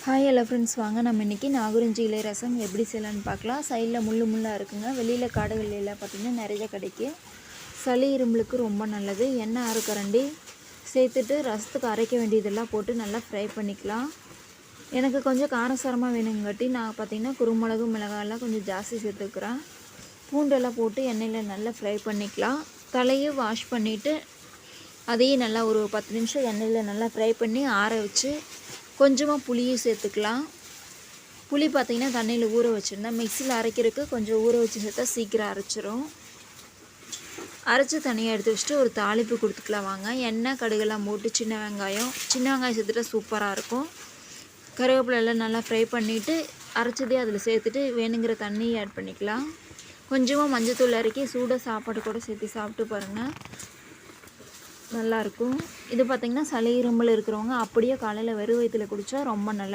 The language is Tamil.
ஹாய் ஹலோ ஃப்ரெண்ட்ஸ், வாங்க நம்ம இன்றைக்கி நாகுறிஞ்சி இலை ரசம் எப்படி செய்யலான்னு பார்க்கலாம். சைடில் முள்ளாக இருக்குங்க. வெளியில் காடுகளில் பார்த்திங்கன்னா நிறைய கிடைக்கும். சளி இரும்பலுக்கு ரொம்ப நல்லது. எண்ணெய் 6 கரண்டி சேர்த்துட்டு ரசத்துக்கு அரைக்க வேண்டியதெல்லாம் போட்டு நல்லா ஃப்ரை பண்ணிக்கலாம். எனக்கு கொஞ்சம் காரசாரமாக வேணுங்காட்டி நான் பார்த்திங்கன்னா குருமிளகு மிளகாயெல்லாம் கொஞ்சம் ஜாஸ்தி சேர்த்துக்கிறேன். பூண்டெல்லாம் போட்டு எண்ணெயில் நல்லா ஃப்ரை பண்ணிக்கலாம். தலையை வாஷ் பண்ணிவிட்டு அதையும் நல்லா ஒரு 10 நிமிஷம் எண்ணெயில் நல்லா ஃப்ரை பண்ணி ஆற வச்சு கொஞ்சமாக புளியும் சேர்த்துக்கலாம். புளி பார்த்திங்கன்னா தண்ணியில் ஊற வச்சுருந்தேன். மிக்சியில் அரைக்கிறதுக்கு கொஞ்சம் ஊற வச்சு சேர்த்தா சீக்கிரம் அரைச்சிரும். அரைச்சி தனியாக எடுத்து வச்சுட்டு ஒரு தாளிப்பு கொடுத்துக்கலாம். வாங்க, எண்ணெய் கடுகெல்லாம் போட்டு சின்ன வெங்காயம் சேர்த்துட்டா சூப்பராக இருக்கும். கருவேப்பிலெல்லாம் நல்லா ஃப்ரை பண்ணிவிட்டு அரைச்சதே அதில் சேர்த்துட்டு வேணுங்கிற தண்ணியை ஆட் பண்ணிக்கலாம். கொஞ்சமாக மஞ்சத்தூள் இறக்கி சூடாக சாப்பாடு கூட சேர்த்து சாப்பிட்டு பாருங்கள், நல்லாயிருக்கும். இது பார்த்திங்கன்னா சளி இருமல் இருக்கிறவங்க அப்படியே காலையில் வெறும் வயிற்றில் குடித்தா ரொம்ப நல்லது.